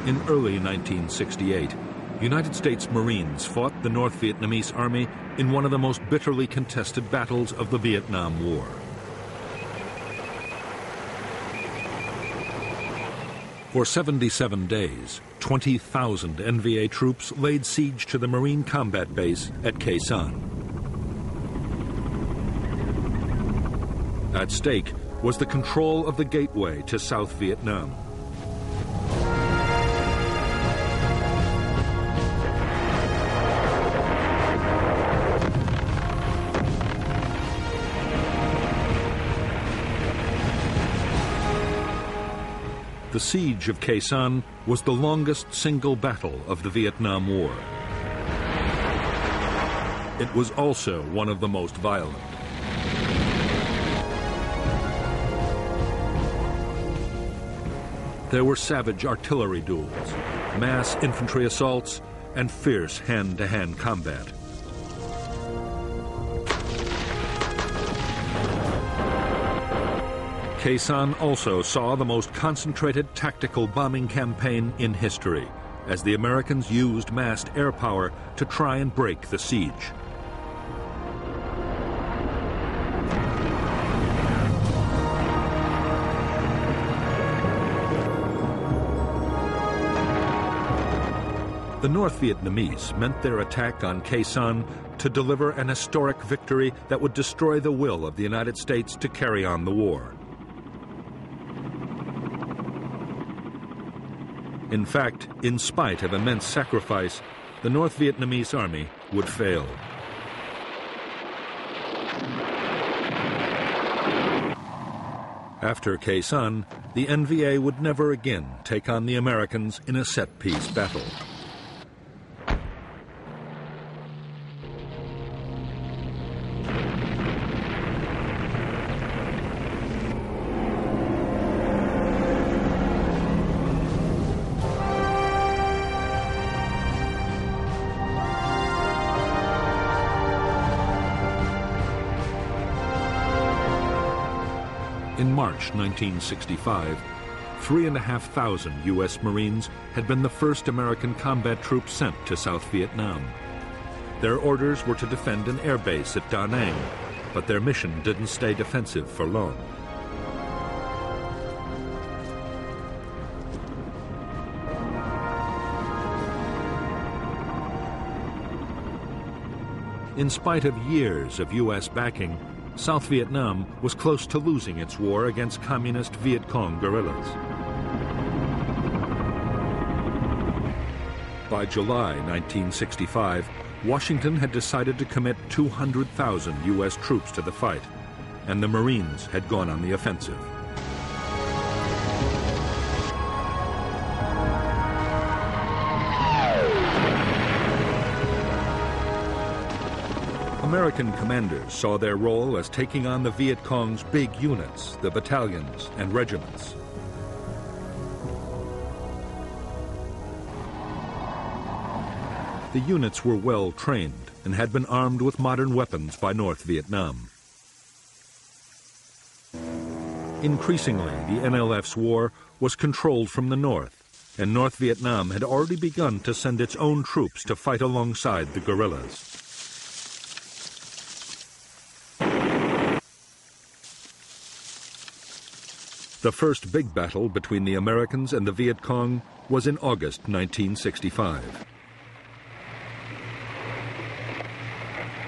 In early 1968, United States Marines fought the North Vietnamese Army in one of the most bitterly contested battles of the Vietnam War. For 77 days, 20,000 NVA troops laid siege to the Marine combat base at Khe Sanh. At stake was the control of the gateway to South Vietnam. The siege of Khe Sanh was the longest single battle of the Vietnam War. It was also one of the most violent. There were savage artillery duels, mass infantry assaults, and fierce hand-to-hand combat. Khe Sanh also saw the most concentrated tactical bombing campaign in history, as the Americans used massed air power to try and break the siege. The North Vietnamese meant their attack on Khe Sanh to deliver an historic victory that would destroy the will of the United States to carry on the war. In fact, in spite of immense sacrifice, the North Vietnamese army would fail. After Khe Sanh, the NVA would never again take on the Americans in a set-piece battle. In March 1965, 3,500 U.S. Marines had been the first American combat troops sent to South Vietnam. Their orders were to defend an air base at Da Nang, but their mission didn't stay defensive for long. In spite of years of U.S. backing, South Vietnam was close to losing its war against communist Viet Cong guerrillas. By July 1965, Washington had decided to commit 200,000 U.S. troops to the fight, and the Marines had gone on the offensive. American commanders saw their role as taking on the Viet Cong's big units, the battalions and regiments. The units were well trained and had been armed with modern weapons by North Vietnam. Increasingly, the NLF's war was controlled from the north, and North Vietnam had already begun to send its own troops to fight alongside the guerrillas. The first big battle between the Americans and the Viet Cong was in August 1965.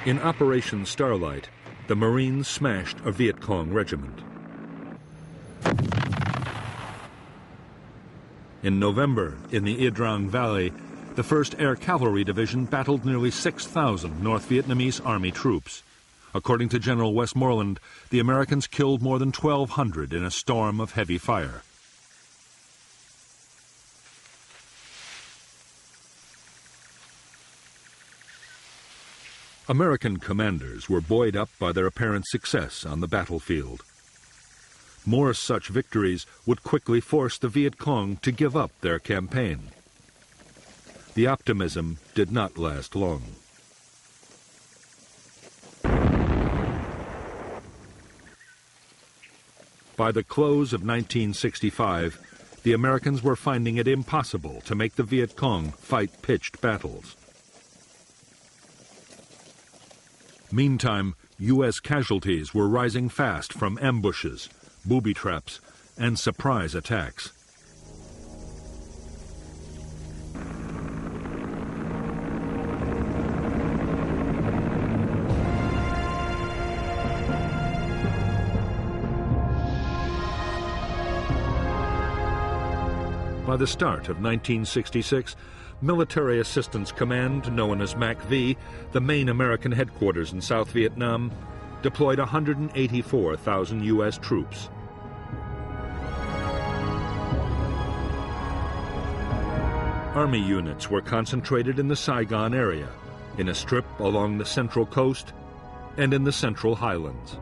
In Operation Starlight, the Marines smashed a Viet Cong regiment. In November, in the Ia Drang Valley, the 1st Air Cavalry Division battled nearly 6,000 North Vietnamese Army troops. According to General Westmoreland, the Americans killed more than 1,200 in a storm of heavy fire. American commanders were buoyed up by their apparent success on the battlefield. More such victories would quickly force the Viet Cong to give up their campaign. The optimism did not last long. By the close of 1965, the Americans were finding it impossible to make the Viet Cong fight pitched battles. Meantime, U.S. casualties were rising fast from ambushes, booby traps, and surprise attacks. By the start of 1966, Military Assistance Command, known as MACV, the main American headquarters in South Vietnam, deployed 184,000 U.S. troops. Army units were concentrated in the Saigon area, in a strip along the Central Coast, and in the Central Highlands.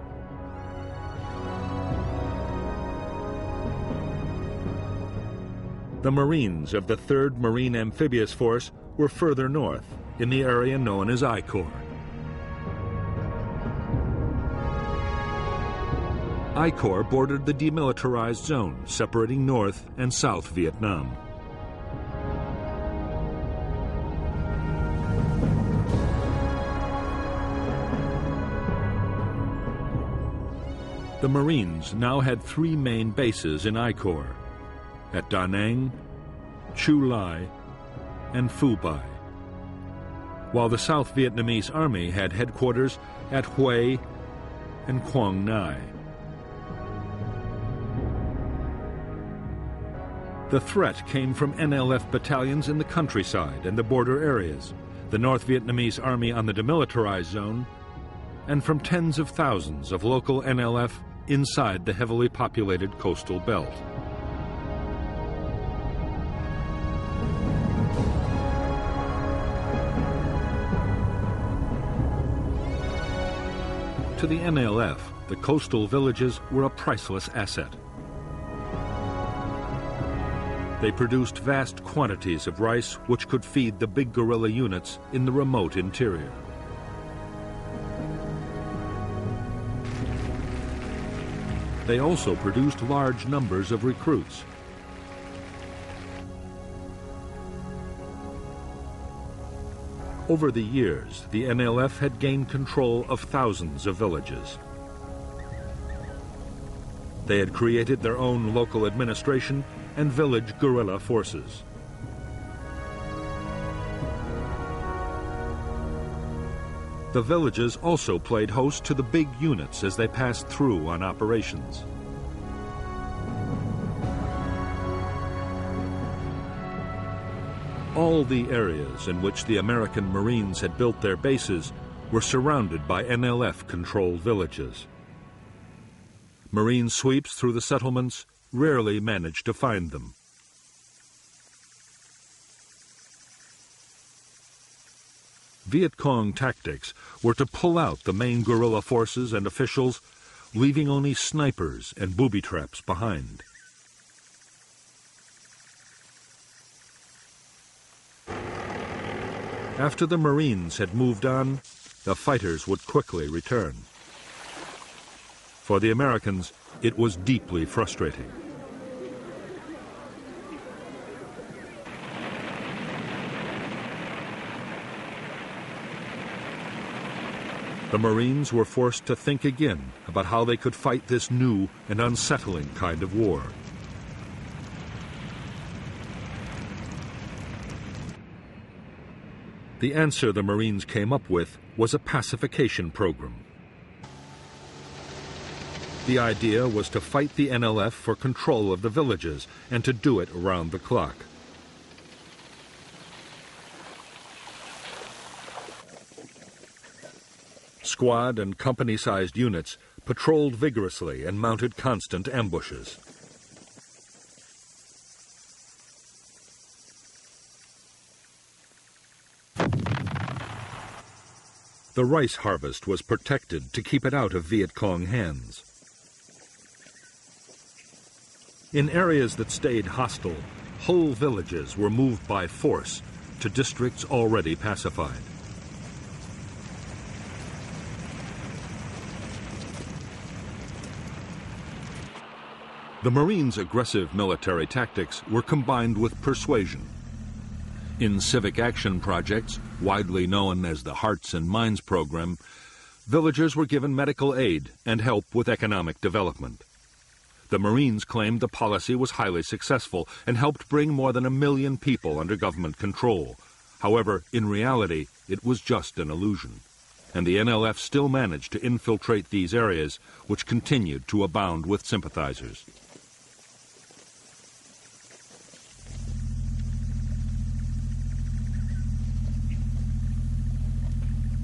The Marines of the 3rd Marine Amphibious Force were further north, in the area known as I Corps. I Corps bordered the demilitarized zone separating North and South Vietnam. The Marines now had 3 main bases in I Corps: at Da Nang, Chu Lai, and Phu Bai, while the South Vietnamese Army had headquarters at Hue and Quang Nai. The threat came from NLF battalions in the countryside and the border areas, the North Vietnamese Army on the demilitarized zone, and from tens of thousands of local NLF inside the heavily populated coastal belt. To the NLF, the coastal villages were a priceless asset. They produced vast quantities of rice which could feed the big guerrilla units in the remote interior. They also produced large numbers of recruits. Over the years, the NLF had gained control of thousands of villages. They had created their own local administration and village guerrilla forces. The villages also played host to the big units as they passed through on operations. All the areas in which the American Marines had built their bases were surrounded by NLF-controlled villages. Marine sweeps through the settlements rarely managed to find them. Viet Cong tactics were to pull out the main guerrilla forces and officials, leaving only snipers and booby traps behind. After the Marines had moved on, the fighters would quickly return. For the Americans, it was deeply frustrating. The Marines were forced to think again about how they could fight this new and unsettling kind of war. The answer the Marines came up with was a pacification program. The idea was to fight the NLF for control of the villages and to do it around the clock. Squad and company-sized units patrolled vigorously and mounted constant ambushes. The rice harvest was protected to keep it out of Viet Cong hands. In areas that stayed hostile, whole villages were moved by force to districts already pacified. The Marines' aggressive military tactics were combined with persuasion. In civic action projects, widely known as the Hearts and Minds program, villagers were given medical aid and help with economic development. The Marines claimed the policy was highly successful and helped bring more than 1 million people under government control. However, in reality, it was just an illusion, and the NLF still managed to infiltrate these areas, which continued to abound with sympathizers.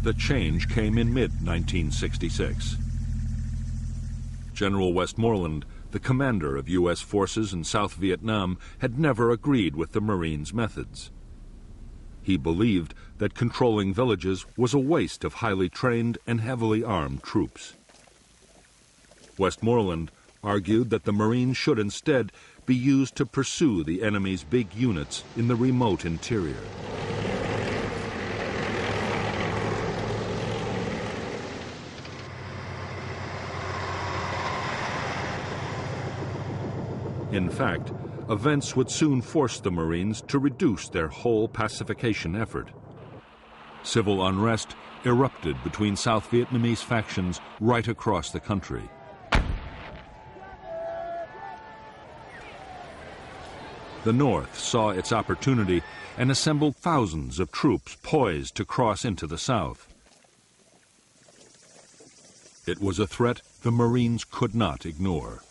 The change came in mid-1966. General Westmoreland, the commander of U.S. forces in South Vietnam, had never agreed with the Marines' methods. He believed that controlling villages was a waste of highly trained and heavily armed troops. Westmoreland argued that the Marines should instead be used to pursue the enemy's big units in the remote interior. In fact, events would soon force the Marines to reduce their whole pacification effort. Civil unrest erupted between South Vietnamese factions right across the country. The North saw its opportunity and assembled thousands of troops poised to cross into the South. It was a threat the Marines could not ignore.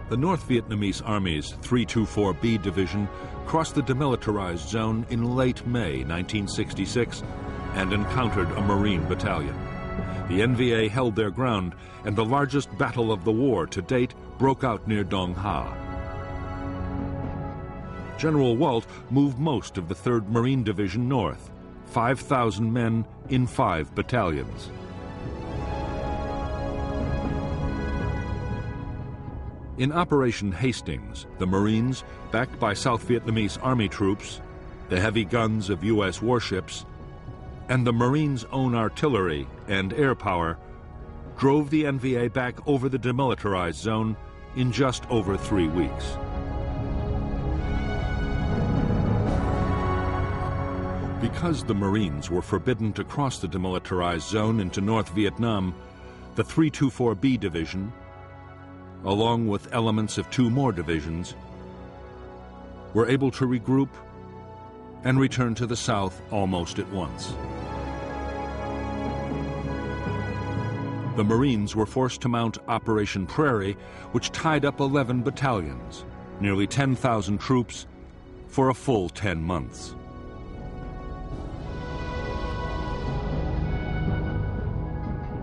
The North Vietnamese Army's 324B Division crossed the demilitarized zone in late May 1966 and encountered a Marine battalion. The NVA held their ground, and the largest battle of the war to date broke out near Dong Ha. General Walt moved most of the 3rd Marine Division north, 5,000 men in 5 battalions. In Operation Hastings, the Marines, backed by South Vietnamese Army troops, the heavy guns of U.S. warships, and the Marines' own artillery and air power, drove the NVA back over the demilitarized zone in just over 3 weeks. Because the Marines were forbidden to cross the demilitarized zone into North Vietnam, the 324B Division, along with elements of 2 more divisions, were able to regroup and return to the south almost at once. The Marines were forced to mount Operation Prairie, which tied up 11 battalions, nearly 10,000 troops, for a full 10 months.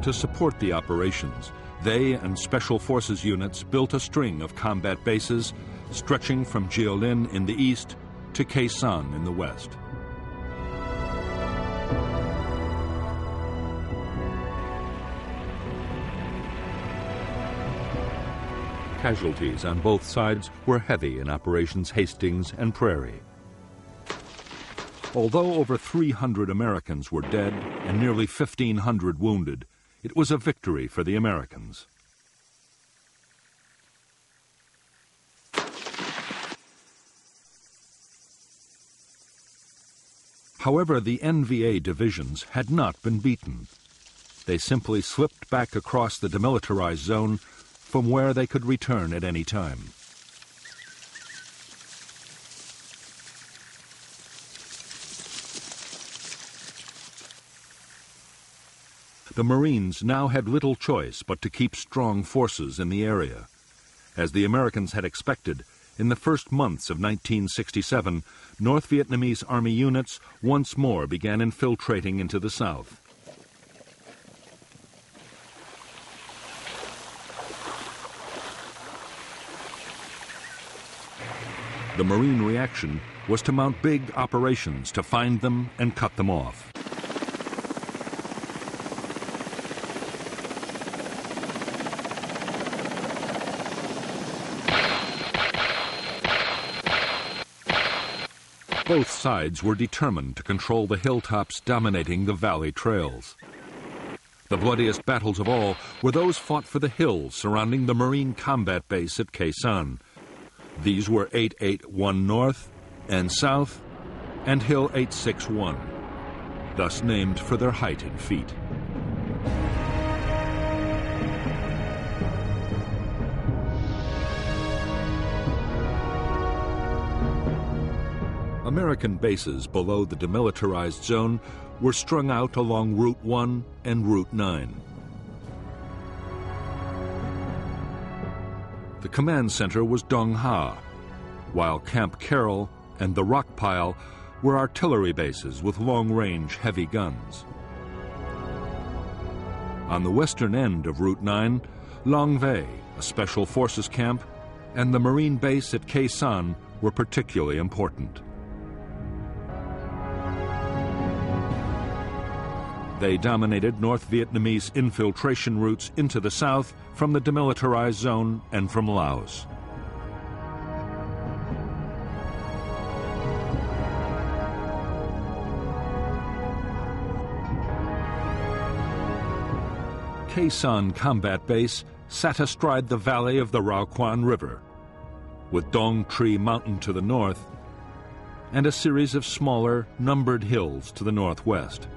To support the operations, they and Special Forces units built a string of combat bases stretching from Jiolin in the east to Khe Sanh in the west. Casualties on both sides were heavy in Operations Hastings and Prairie. Although over 300 Americans were dead and nearly 1,500 wounded, it was a victory for the Americans. However, the NVA divisions had not been beaten. They simply slipped back across the demilitarized zone from where they could return at any time. The Marines now had little choice but to keep strong forces in the area. As the Americans had expected, in the first months of 1967, North Vietnamese Army units once more began infiltrating into the south. The Marine reaction was to mount big operations to find them and cut them off. Both sides were determined to control the hilltops dominating the valley trails. The bloodiest battles of all were those fought for the hills surrounding the Marine combat base at Khe Sanh. These were 881 North and South and Hill 861, thus named for their height in feet. American bases below the demilitarized zone were strung out along Route 1 and Route 9. The command center was Dong Ha, while Camp Carroll and the Rock Pile were artillery bases with long-range heavy guns. On the western end of Route 9, Long Vei, a special forces camp, and the Marine base at Khe Sanh were particularly important. They dominated North Vietnamese infiltration routes into the south from the demilitarized zone and from Laos. Khe Sanh Combat Base sat astride the valley of the Rao Quan River, with Dong Tri Mountain to the north and a series of smaller, numbered hills to the northwest.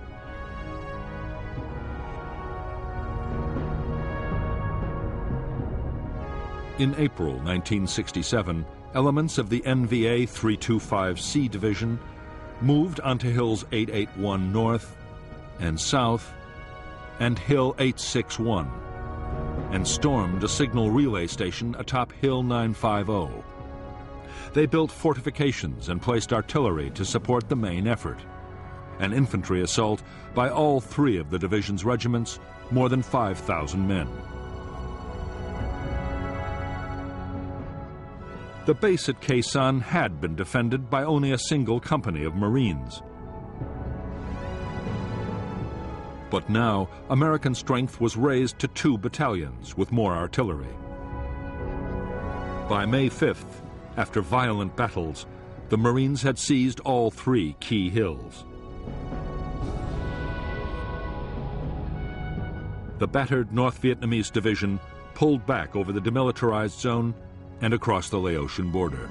In April 1967, elements of the NVA 325C Division moved onto Hills 881 North and South and Hill 861 and stormed a signal relay station atop Hill 950. They built fortifications and placed artillery to support the main effort. An infantry assault by all three of the division's regiments, more than 5,000 men. The base at Khe Sanh had been defended by only a single company of Marines. But now, American strength was raised to 2 battalions with more artillery. By May 5th, after violent battles, the Marines had seized all 3 key hills. The battered North Vietnamese division pulled back over the demilitarized zone and across the Laotian border.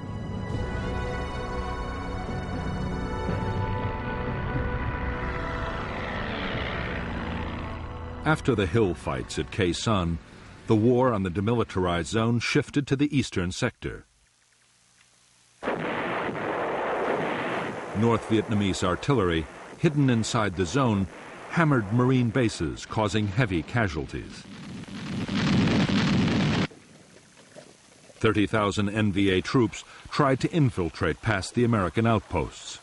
After the hill fights at Khe Sanh, the war on the demilitarized zone shifted to the eastern sector. North Vietnamese artillery, hidden inside the zone, hammered Marine bases, causing heavy casualties. 30,000 NVA troops tried to infiltrate past the American outposts.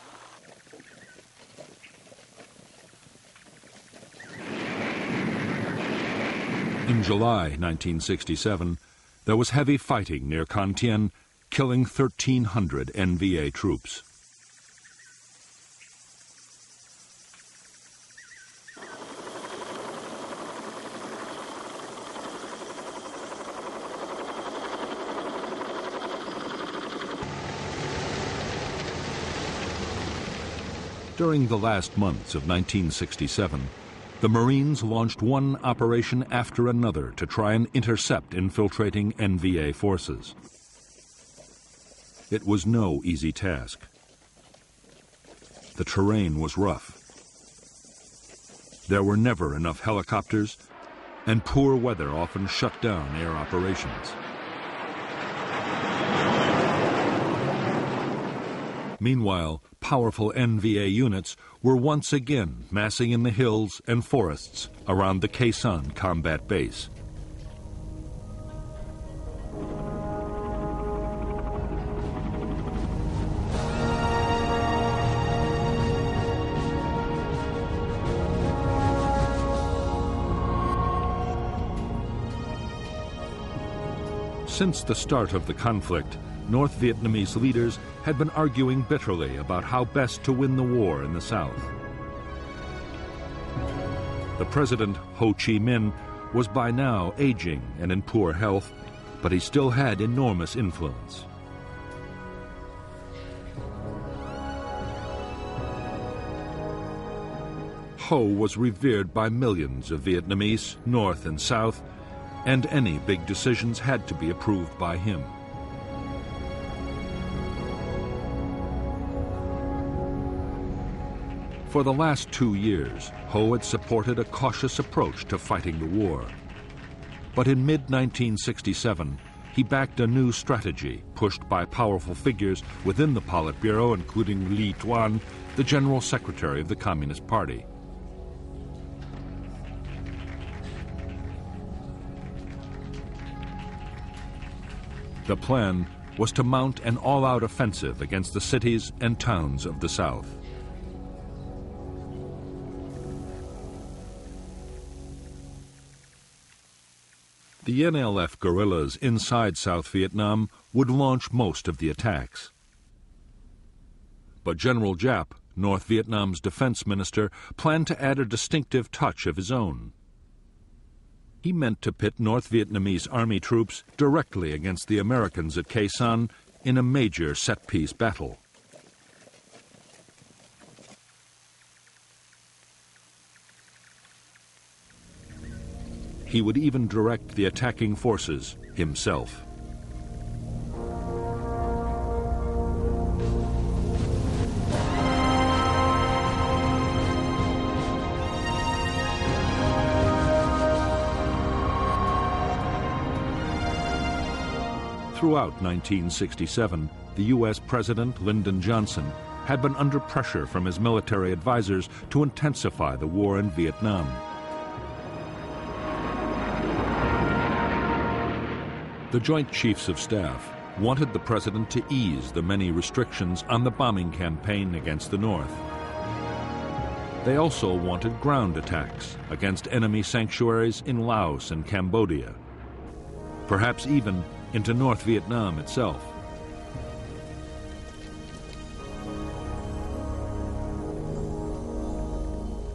In July 1967, there was heavy fighting near Con Thien, killing 1,300 NVA troops. During the last months of 1967, the Marines launched one operation after another to try and intercept infiltrating NVA forces. It was no easy task. The terrain was rough. There were never enough helicopters, and poor weather often shut down air operations. Meanwhile, powerful NVA units were once again massing in the hills and forests around the Khe Sanh combat base. Since the start of the conflict, North Vietnamese leaders had been arguing bitterly about how best to win the war in the south. The president, Ho Chi Minh, was by now aging and in poor health, but he still had enormous influence. Ho was revered by millions of Vietnamese, North and South, and any big decisions had to be approved by him. For the last 2 years, Ho had supported a cautious approach to fighting the war. But in mid-1967, he backed a new strategy pushed by powerful figures within the Politburo, including VIểt T, the General Secretary of the Communist Party. The plan was to mount an all-out offensive against the cities and towns of the South. The NLF guerrillas inside South Vietnam would launch most of the attacks. But General Giap, North Vietnam's defense minister, planned to add a distinctive touch of his own. He meant to pit North Vietnamese army troops directly against the Americans at Khe Sanh in a major set-piece battle. He would even direct the attacking forces himself. Throughout 1967, the U.S. President Lyndon Johnson had been under pressure from his military advisors to intensify the war in Vietnam. The Joint Chiefs of Staff wanted the president to ease the many restrictions on the bombing campaign against the North. They also wanted ground attacks against enemy sanctuaries in Laos and Cambodia, perhaps even into North Vietnam itself.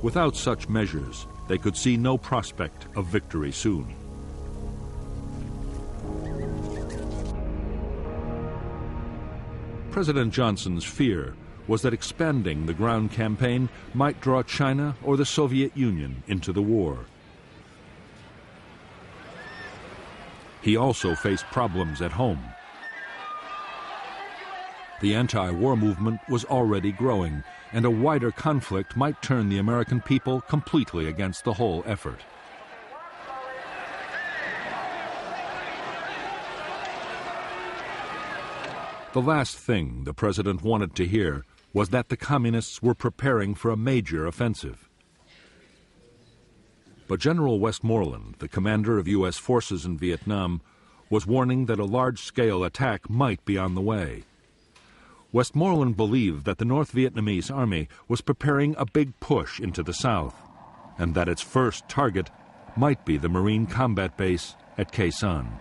Without such measures, they could see no prospect of victory soon. President Johnson's fear was that expanding the ground campaign might draw China or the Soviet Union into the war. He also faced problems at home. The anti-war movement was already growing, and a wider conflict might turn the American people completely against the whole effort. The last thing the president wanted to hear was that the communists were preparing for a major offensive. But General Westmoreland, the commander of U.S. forces in Vietnam, was warning that a large-scale attack might be on the way. Westmoreland believed that the North Vietnamese army was preparing a big push into the South, and that its first target might be the Marine combat base at Khe Sanh.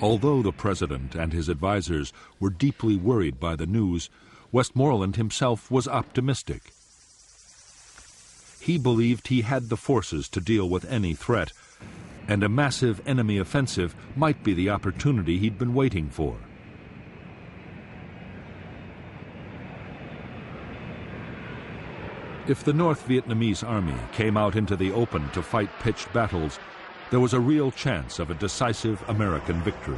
Although the president and his advisors were deeply worried by the news, Westmoreland himself was optimistic. He believed he had the forces to deal with any threat, and a massive enemy offensive might be the opportunity he'd been waiting for. If the North Vietnamese army came out into the open to fight pitched battles, there was a real chance of a decisive American victory.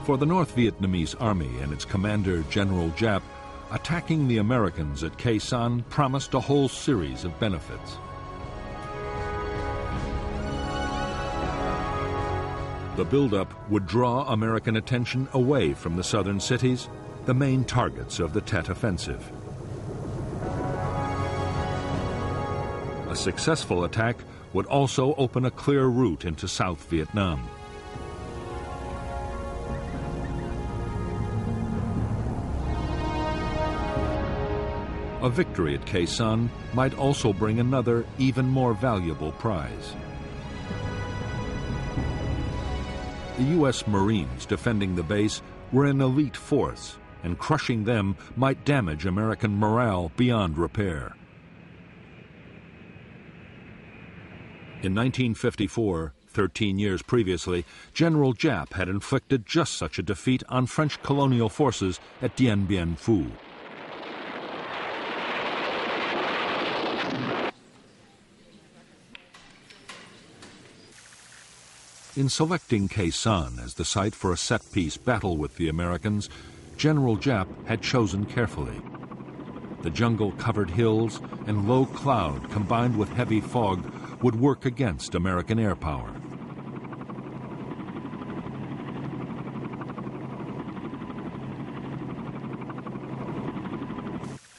For the North Vietnamese army and its commander, General Giap, attacking the Americans at Khe Sanh promised a whole series of benefits. The buildup would draw American attention away from the southern cities, the main targets of the Tet offensive. A successful attack would also open a clear route into South Vietnam. A victory at Khe Sanh might also bring another, even more valuable prize: The U.S. Marines defending the base were an elite force, and crushing them might damage American morale beyond repair. In 1954, 13 years previously, General Giap had inflicted just such a defeat on French colonial forces at Dien Bien Phu. In selecting Khe Sanh as the site for a set-piece battle with the Americans, General Giap had chosen carefully. The jungle-covered hills and low cloud combined with heavy fog would work against American air power.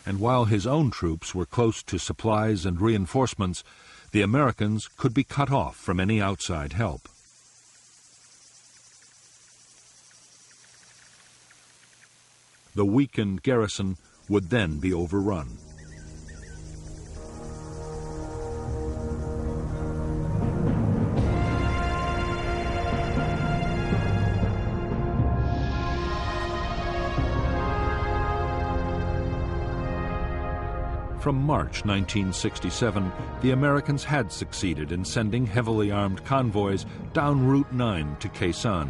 And while his own troops were close to supplies and reinforcements, the Americans could be cut off from any outside help. The weakened garrison would then be overrun. From March 1967, the Americans had succeeded in sending heavily armed convoys down Route 9 to Khe Sanh.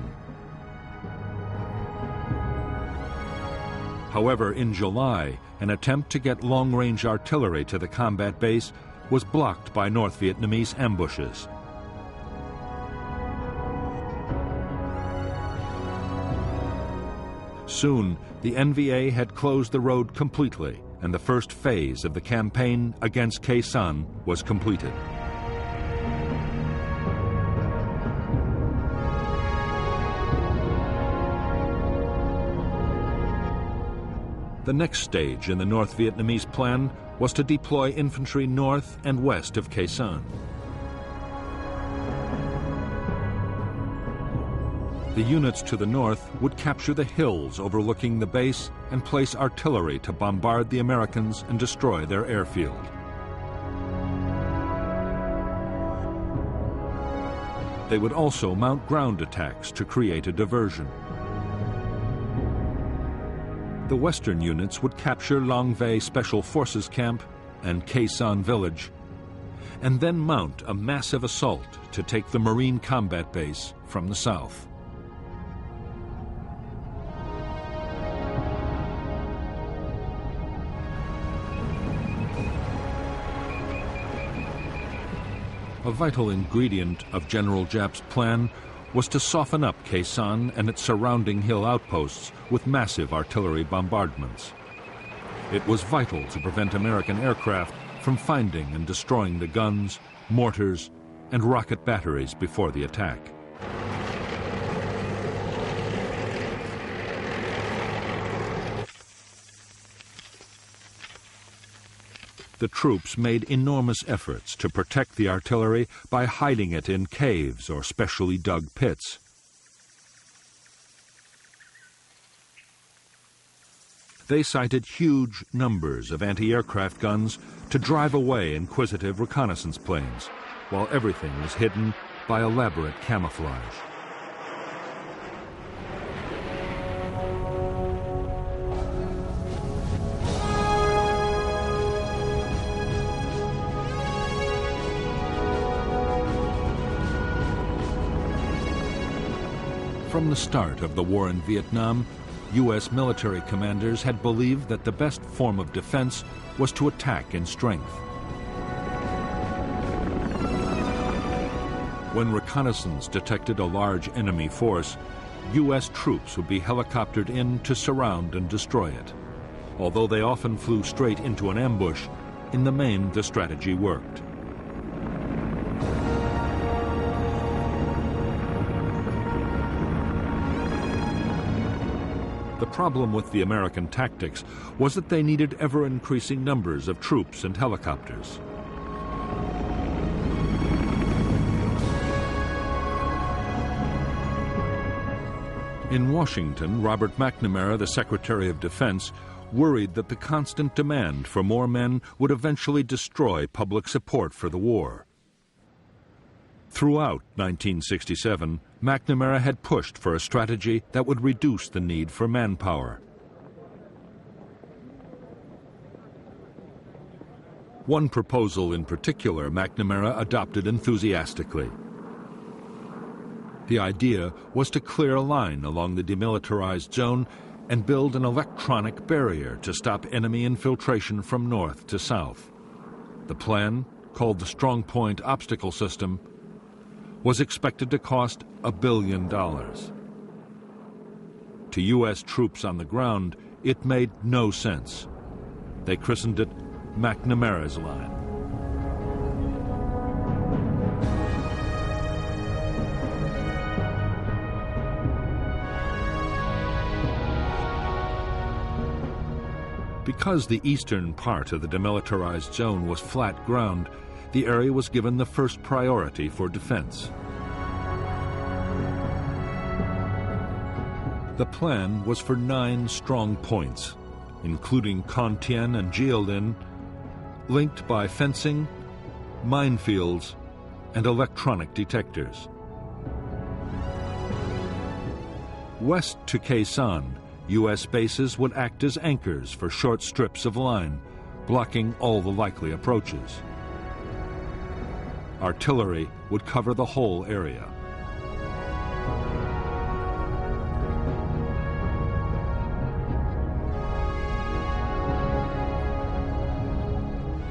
However, in July, an attempt to get long-range artillery to the combat base was blocked by North Vietnamese ambushes. Soon, the NVA had closed the road completely, and the first phase of the campaign against Khe Sanh was completed. The next stage in the North Vietnamese plan was to deploy infantry north and west of Khe Sanh. The units to the north would capture the hills overlooking the base and place artillery to bombard the Americans and destroy their airfield. They would also mount ground attacks to create a diversion. The western units would capture Long Vây Special Forces Camp and Khe Sanh Village, and then mount a massive assault to take the Marine combat base from the south. A vital ingredient of General Giap's plan was to soften up Khe Sanh and its surrounding hill outposts with massive artillery bombardments. It was vital to prevent American aircraft from finding and destroying the guns, mortars, and rocket batteries before the attack. The troops made enormous efforts to protect the artillery by hiding it in caves or specially dug pits. They sighted huge numbers of anti-aircraft guns to drive away inquisitive reconnaissance planes, while everything was hidden by elaborate camouflage. From the start of the war in Vietnam, U.S. military commanders had believed that the best form of defense was to attack in strength. When reconnaissance detected a large enemy force, U.S. troops would be helicoptered in to surround and destroy it. Although they often flew straight into an ambush, in the main the strategy worked. The problem with the American tactics was that they needed ever-increasing numbers of troops and helicopters. In Washington, Robert McNamara, the Secretary of Defense, worried that the constant demand for more men would eventually destroy public support for the war. Throughout 1967, McNamara had pushed for a strategy that would reduce the need for manpower. One proposal in particular McNamara adopted enthusiastically. The idea was to clear a line along the demilitarized zone and build an electronic barrier to stop enemy infiltration from north to south. The plan, called the Strong Point Obstacle System, was expected to cost $1 billion. To U.S. troops on the ground, it made no sense. They christened it McNamara's Line. Because the eastern part of the demilitarized zone was flat ground, the area was given the first priority for defense. The plan was for 9 strong points, including Con-Tien and Jiaolin, linked by fencing, minefields, and electronic detectors. West to Quezon, U.S. bases would act as anchors for short strips of line, blocking all the likely approaches. Artillery would cover the whole area.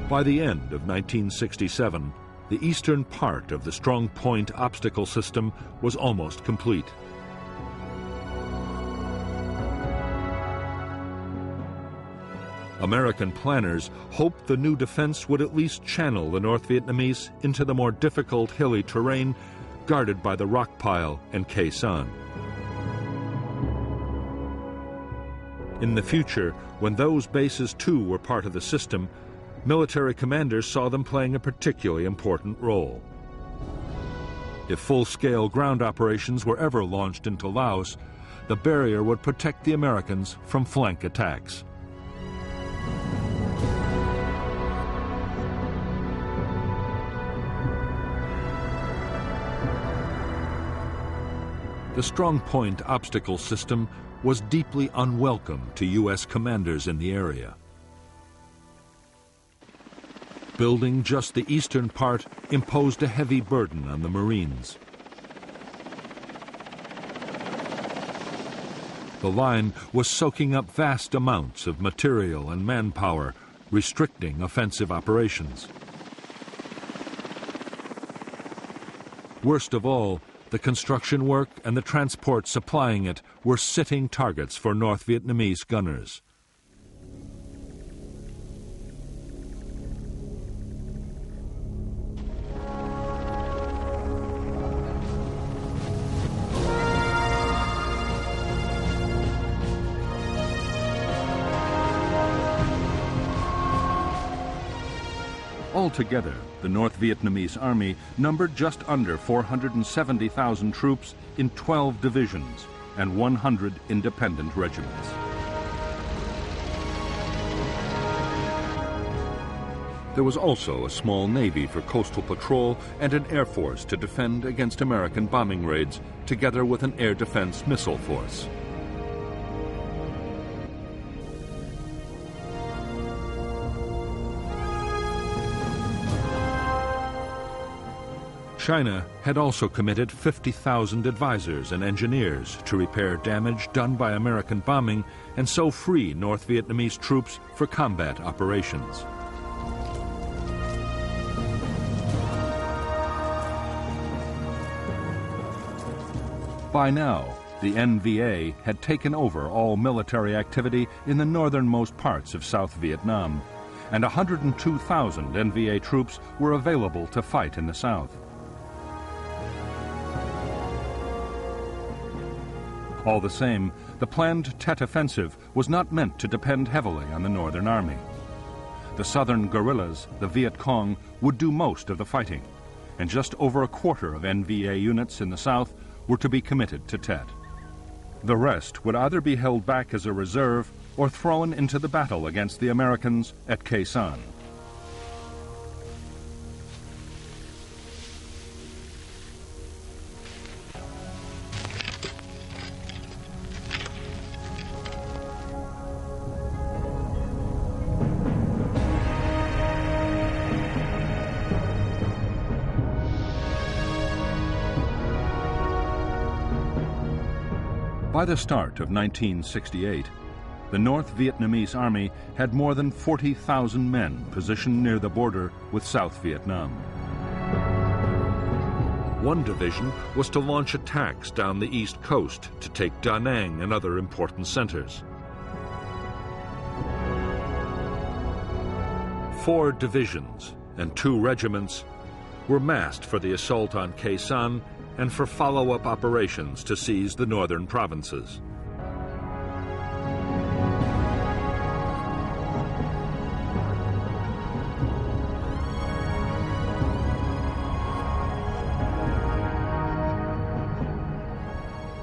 By the end of 1967, the eastern part of the Strong Point Obstacle System was almost complete. American planners hoped the new defense would at least channel the North Vietnamese into the more difficult hilly terrain guarded by the rock pile and Quezon. In the future, when those bases too were part of the system, military commanders saw them playing a particularly important role. If full-scale ground operations were ever launched into Laos, the barrier would protect the Americans from flank attacks. The Strong Point Obstacle System was deeply unwelcome to U.S. commanders in the area. Building just the eastern part imposed a heavy burden on the Marines. The line was soaking up vast amounts of material and manpower, restricting offensive operations. Worst of all, the construction work and the transport supplying it were sitting targets for North Vietnamese gunners. Altogether, the North Vietnamese army numbered just under 470,000 troops in 12 divisions and 100 independent regiments. There was also a small navy for coastal patrol and an air force to defend against American bombing raids, together with an air defense missile force. China had also committed 50,000 advisors and engineers to repair damage done by American bombing and so free North Vietnamese troops for combat operations. By now, the NVA had taken over all military activity in the northernmost parts of South Vietnam, and 102,000 NVA troops were available to fight in the south. All the same, the planned Tet Offensive was not meant to depend heavily on the Northern Army. The southern guerrillas, the Viet Cong, would do most of the fighting, and just over a quarter of NVA units in the south were to be committed to Tet. The rest would either be held back as a reserve or thrown into the battle against the Americans at Quezon. By the start of 1968, the North Vietnamese Army had more than 40,000 men positioned near the border with South Vietnam. One division was to launch attacks down the east coast to take Da Nang and other important centers. 4 divisions and 2 regiments were massed for the assault on Khe Sanh and for follow-up operations to seize the northern provinces.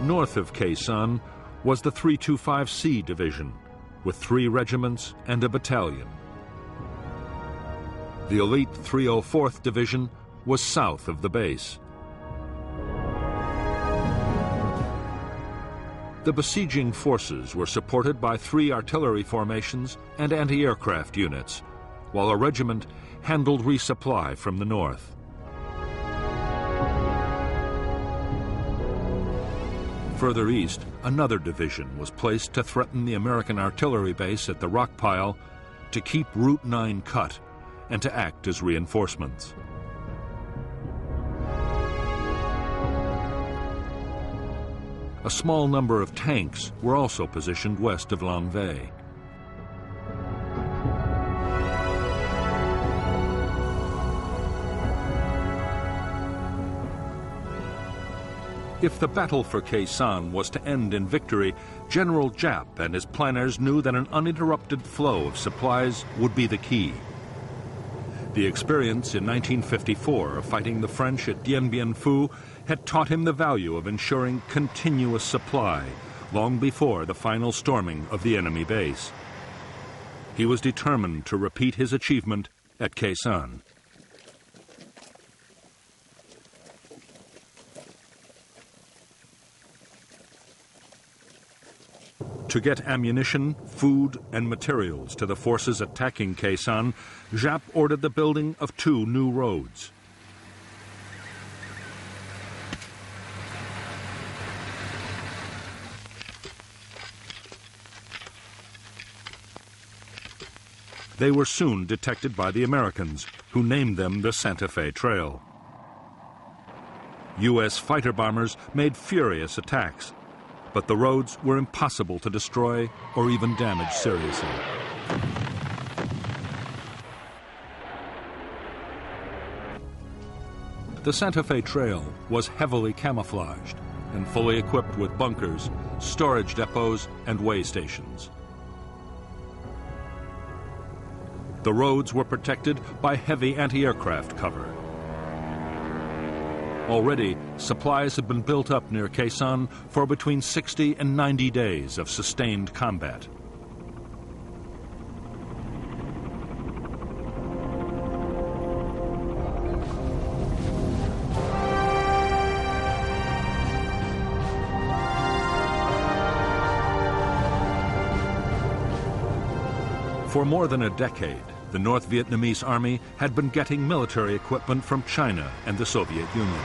North of Khe Sanh was the 325C Division, with 3 regiments and a battalion. The elite 304th Division was south of the base. The besieging forces were supported by 3 artillery formations and anti-aircraft units, while a regiment handled resupply from the north. Further east, another division was placed to threaten the American artillery base at the rock pile, to keep Route 9 cut, and to act as reinforcements. A small number of tanks were also positioned west of Lang Vây. If the battle for Khe Sanh was to end in victory, General Giap and his planners knew that an uninterrupted flow of supplies would be the key. The experience in 1954 of fighting the French at Dien Bien Phu had taught him the value of ensuring continuous supply long before the final storming of the enemy base. He was determined to repeat his achievement at Khe Sanh. To get ammunition, food, and materials to the forces attacking Khe Sanh, Giap ordered the building of 2 new roads. They were soon detected by the Americans, who named them the Santa Fe Trail. U.S. fighter bombers made furious attacks, but the roads were impossible to destroy or even damage seriously. The Santa Fe Trail was heavily camouflaged and fully equipped with bunkers, storage depots, and way stations. The roads were protected by heavy anti-aircraft cover. Already, supplies had been built up near Khe Sanh for between 60 and 90 days of sustained combat. For more than a decade, the North Vietnamese Army had been getting military equipment from China and the Soviet Union.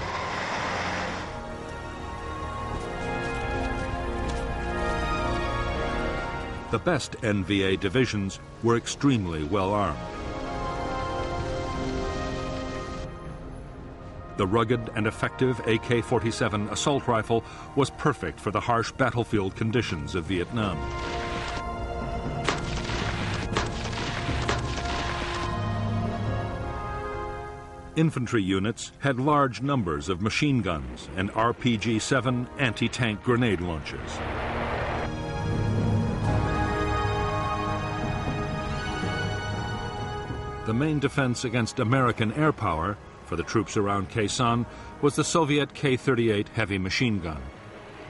The best NVA divisions were extremely well armed. The rugged and effective AK-47 assault rifle was perfect for the harsh battlefield conditions of Vietnam. Infantry units had large numbers of machine guns and RPG-7 anti-tank grenade launchers. The main defense against American air power for the troops around Khe Sanh was the Soviet K-38 heavy machine gun.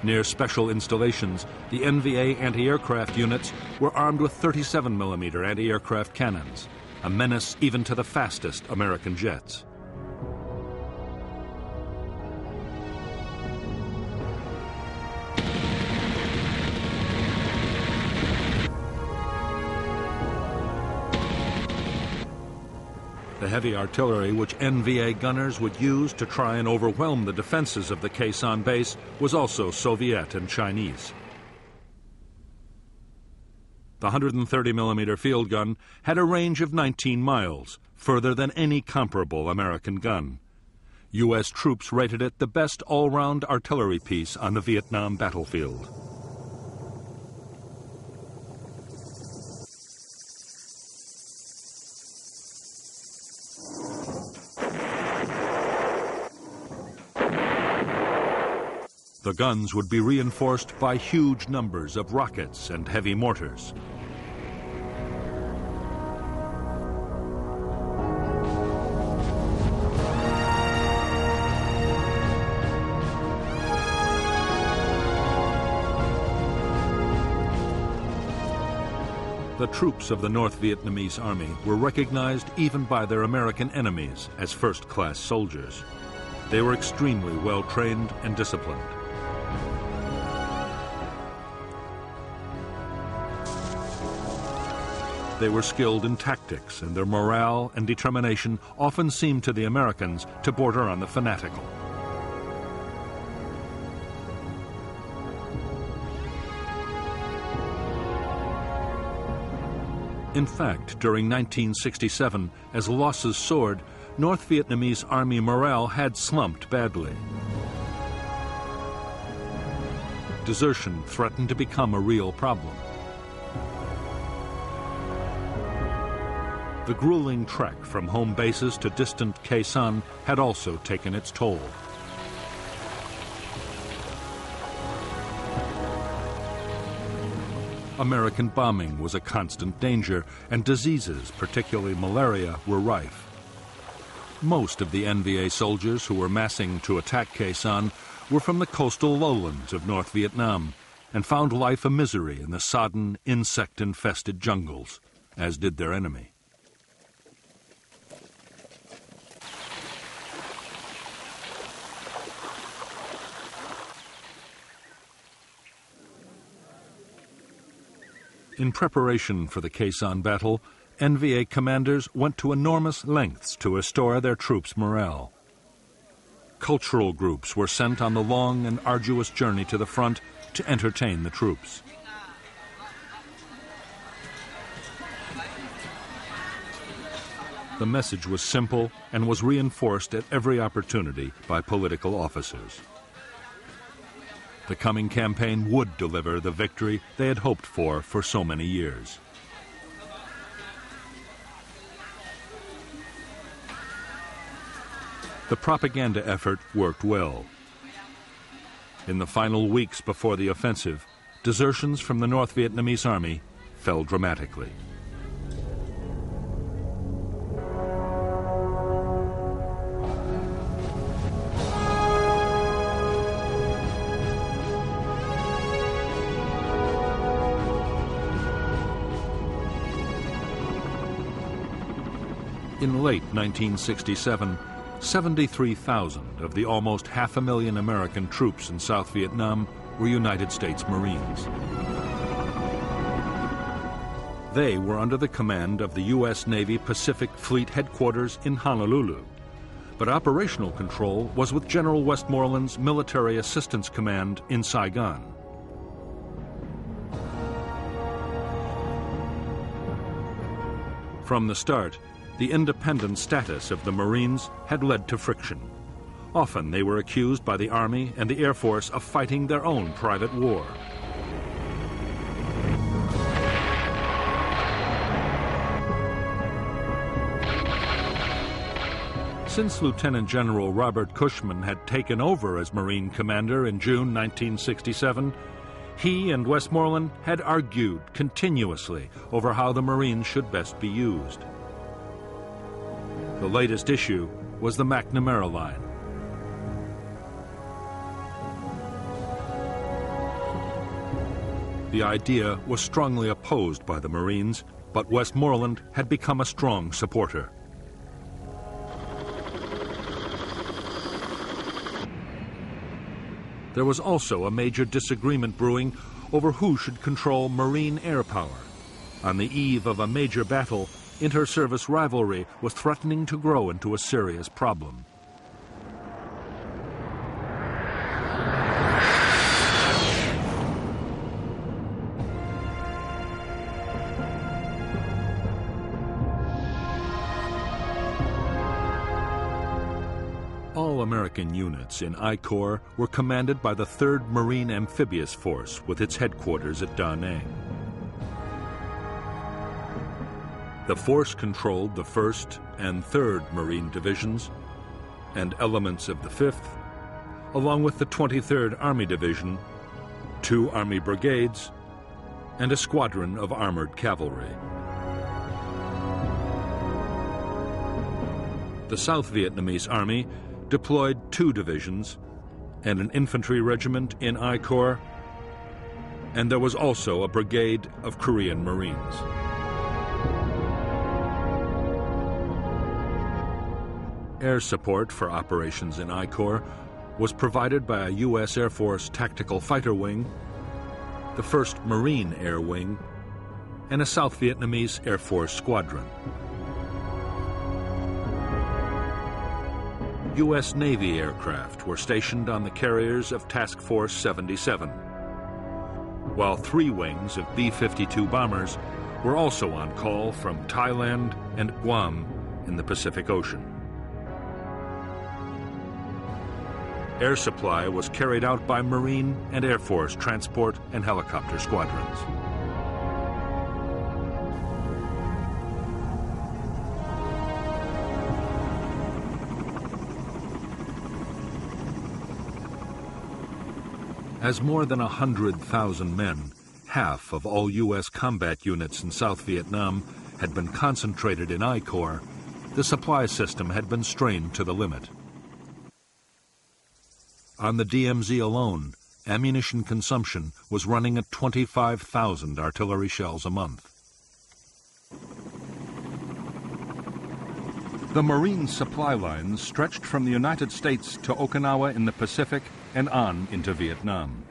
Near special installations, the NVA anti-aircraft units were armed with 37mm anti-aircraft cannons, a menace even to the fastest American jets. The heavy artillery which NVA gunners would use to try and overwhelm the defenses of the Khe Sanh base was also Soviet and Chinese. The 130mm field gun had a range of 19 miles, further than any comparable American gun. U.S. troops rated it the best all-round artillery piece on the Vietnam battlefield. The guns would be reinforced by huge numbers of rockets and heavy mortars. The troops of the North Vietnamese Army were recognized even by their American enemies as first-class soldiers. They were extremely well-trained and disciplined. They were skilled in tactics, and their morale and determination often seemed to the Americans to border on the fanatical. In fact, during 1967, as losses soared, North Vietnamese Army morale had slumped badly. Desertion threatened to become a real problem. The grueling trek from home bases to distant Khe Sanh had also taken its toll. American bombing was a constant danger, and diseases, particularly malaria, were rife. Most of the NVA soldiers who were massing to attack Khe Sanh were from the coastal lowlands of North Vietnam and found life a misery in the sodden, insect-infested jungles, as did their enemy. In preparation for the Khe Sanh battle, NVA commanders went to enormous lengths to restore their troops' morale. Cultural groups were sent on the long and arduous journey to the front to entertain the troops. The message was simple and was reinforced at every opportunity by political officers. The coming campaign would deliver the victory they had hoped for so many years. The propaganda effort worked well. In the final weeks before the offensive, desertions from the North Vietnamese Army fell dramatically. In late 1967, 73,000 of the almost 500,000 American troops in South Vietnam were United States Marines. They were under the command of the U.S. Navy Pacific Fleet Headquarters in Honolulu, but operational control was with General Westmoreland's Military Assistance Command in Saigon. From the start, the independent status of the Marines had led to friction. Often they were accused by the Army and the Air Force of fighting their own private war. Since Lieutenant General Robert Cushman had taken over as Marine commander in June 1967, he and Westmoreland had argued continuously over how the Marines should best be used. The latest issue was the McNamara Line. The idea was strongly opposed by the Marines, but Westmoreland had become a strong supporter. There was also a major disagreement brewing over who should control Marine air power. On the eve of a major battle, inter-service rivalry was threatening to grow into a serious problem. All American units in I Corps were commanded by the 3rd Marine Amphibious Force with its headquarters at Da Nang. The force controlled the 1st and 3rd Marine Divisions and elements of the 5th, along with the 23rd Army Division, 2 Army brigades, and a squadron of armored cavalry. The South Vietnamese Army deployed 2 divisions and an infantry regiment in I Corps, and there was also a brigade of Korean Marines. Air support for operations in I Corps was provided by a U.S. Air Force Tactical Fighter Wing, the 1st Marine Air Wing, and a South Vietnamese Air Force Squadron. U.S. Navy aircraft were stationed on the carriers of Task Force 77, while 3 wings of B-52 bombers were also on call from Thailand and Guam in the Pacific Ocean. Air supply was carried out by Marine and Air Force transport and helicopter squadrons. As more than 100,000 men, half of all U.S. combat units in South Vietnam, had been concentrated in I Corps, the supply system had been strained to the limit. On the DMZ alone, ammunition consumption was running at 25,000 artillery shells a month. The Marine supply lines stretched from the United States to Okinawa in the Pacific and on into Vietnam.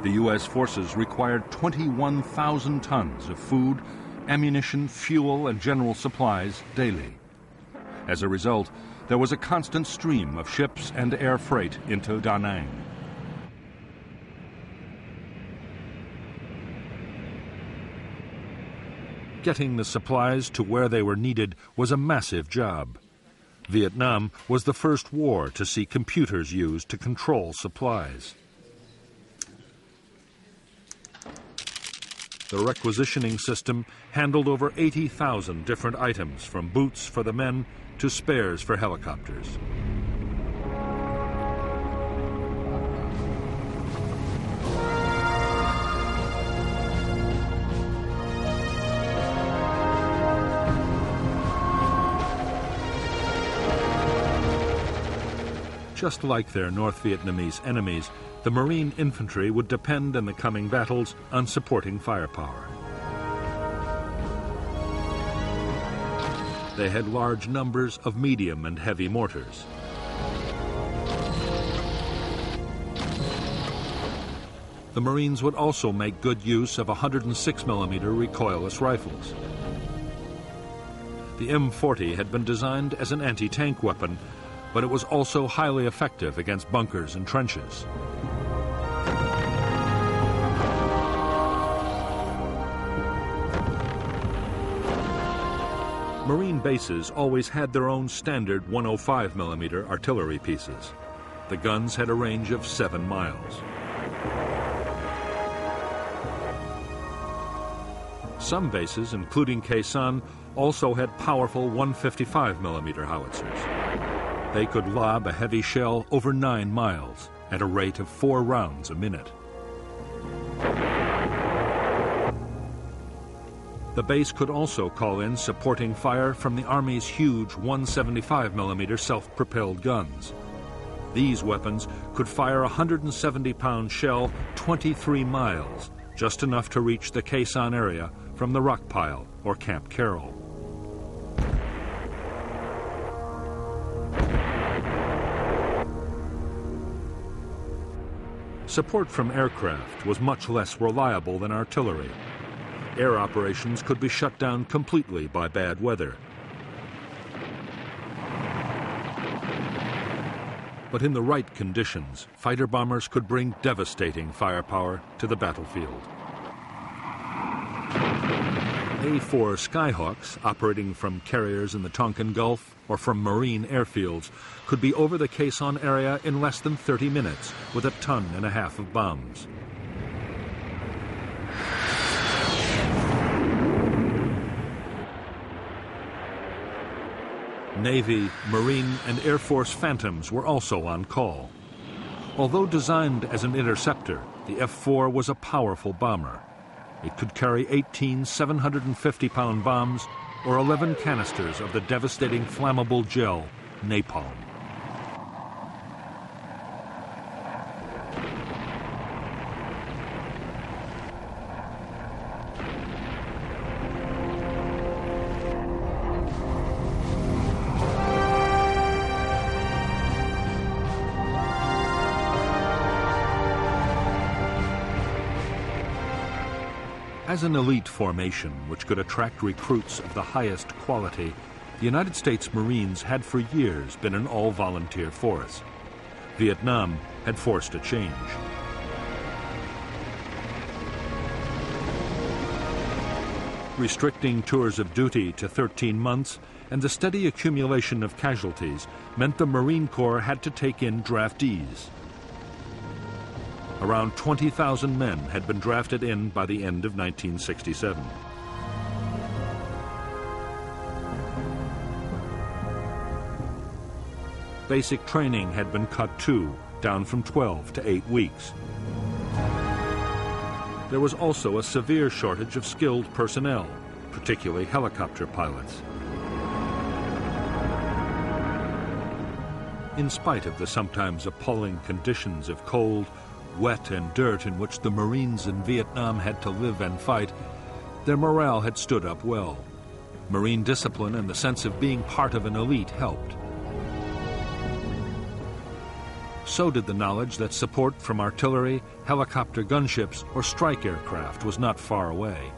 The U.S. forces required 21,000 tons of food, ammunition, fuel, and general supplies daily. As a result, there was a constant stream of ships and air freight into Da Nang. Getting the supplies to where they were needed was a massive job. Vietnam was the first war to see computers used to control supplies. The requisitioning system handled over 80,000 different items, from boots for the men to spares for helicopters. Just like their North Vietnamese enemies, the Marine infantry would depend in the coming battles on supporting firepower. They had large numbers of medium and heavy mortars. The Marines would also make good use of 106mm recoilless rifles. The M40 had been designed as an anti-tank weapon, but it was also highly effective against bunkers and trenches. Marine bases always had their own standard 105mm artillery pieces. The guns had a range of 7 miles. Some bases, including Khe Sanh, also had powerful 155mm howitzers. They could lob a heavy shell over 9 miles at a rate of 4 rounds a minute. The base could also call in supporting fire from the Army's huge 175mm self-propelled guns. These weapons could fire a 170-pound shell 23 miles, just enough to reach the Khe Sanh area from the rock pile or Camp Carroll. Support from aircraft was much less reliable than artillery. Air operations could be shut down completely by bad weather. But in the right conditions, fighter bombers could bring devastating firepower to the battlefield. A-4 Skyhawks, operating from carriers in the Tonkin Gulf or from marine airfields, could be over the Khe Sanh area in less than 30 minutes with 1.5 tons of bombs. Navy, Marine, and Air Force Phantoms were also on call. Although designed as an interceptor, the F-4 was a powerful bomber. It could carry 18 750-pound bombs or 11 canisters of the devastating flammable gel, napalm. As an elite formation which could attract recruits of the highest quality, the United States Marines had for years been an all-volunteer force. Vietnam had forced a change. Restricting tours of duty to 13 months and the steady accumulation of casualties meant the Marine Corps had to take in draftees. Around 20,000 men had been drafted in by the end of 1967. Basic training had been cut too, down from 12 to 8 weeks. There was also a severe shortage of skilled personnel, particularly helicopter pilots. In spite of the sometimes appalling conditions of cold, wet and dirt in which the Marines in Vietnam had to live and fight, their morale had stood up well. Marine discipline and the sense of being part of an elite helped. So did the knowledge that support from artillery, helicopter gunships, or strike aircraft was not far away.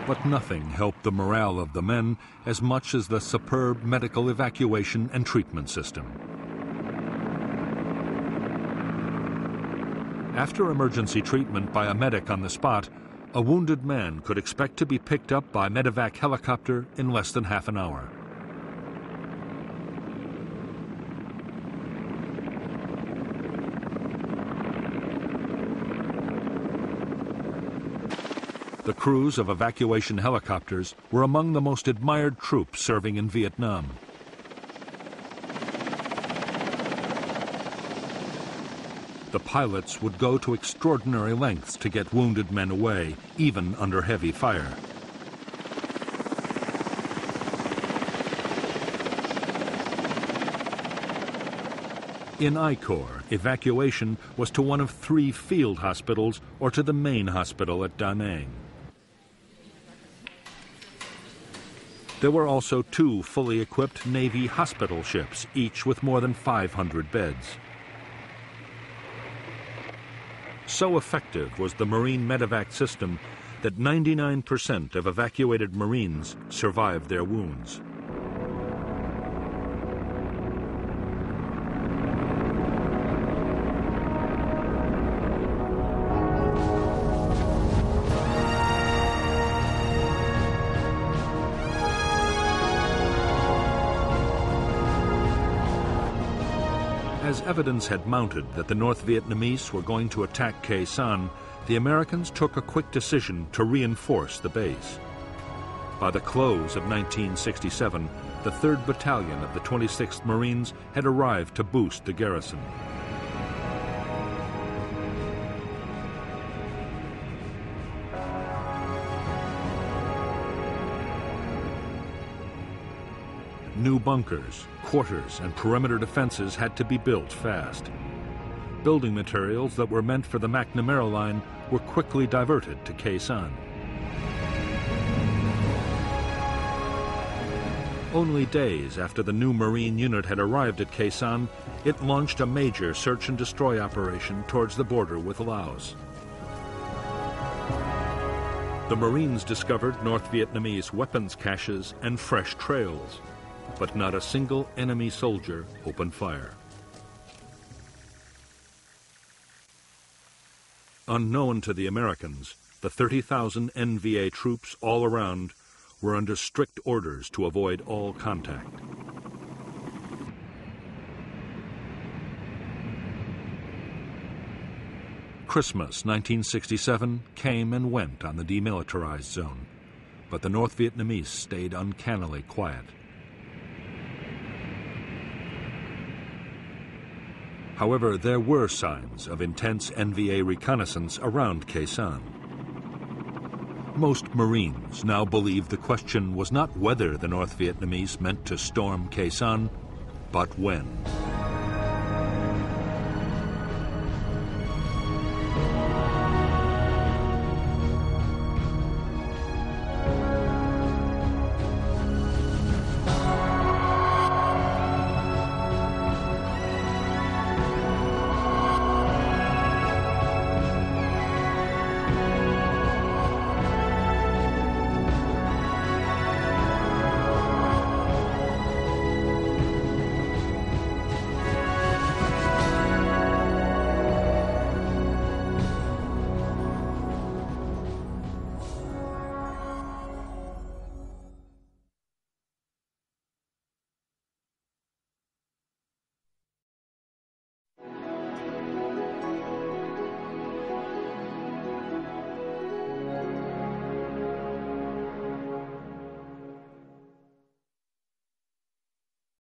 But nothing helped the morale of the men as much as the superb medical evacuation and treatment system. After emergency treatment by a medic on the spot, a wounded man could expect to be picked up by medevac helicopter in less than half an hour. The crews of evacuation helicopters were among the most admired troops serving in Vietnam. The pilots would go to extraordinary lengths to get wounded men away, even under heavy fire. In I Corps, evacuation was to one of 3 field hospitals or to the main hospital at Da Nang. There were also 2 fully equipped Navy hospital ships, each with more than 500 beds. So effective was the Marine medevac system that 99% of evacuated Marines survived their wounds. As evidence had mounted that the North Vietnamese were going to attack Khe Sanh, the Americans took a quick decision to reinforce the base. By the close of 1967, the 3rd Battalion of the 26th Marines had arrived to boost the garrison. New bunkers, quarters, and perimeter defenses had to be built fast. Building materials that were meant for the McNamara Line were quickly diverted to Khe Sanh. Only days after the new Marine unit had arrived at Khe Sanh, it launched a major search and destroy operation towards the border with Laos. The Marines discovered North Vietnamese weapons caches and fresh trails. but not a single enemy soldier opened fire. Unknown to the Americans, the 30,000 NVA troops all around were under strict orders to avoid all contact. Christmas 1967 came and went on the demilitarized zone, but the North Vietnamese stayed uncannily quiet. However, there were signs of intense NVA reconnaissance around Khe Sanh. Most Marines now believed the question was not whether the North Vietnamese meant to storm Khe Sanh, but when.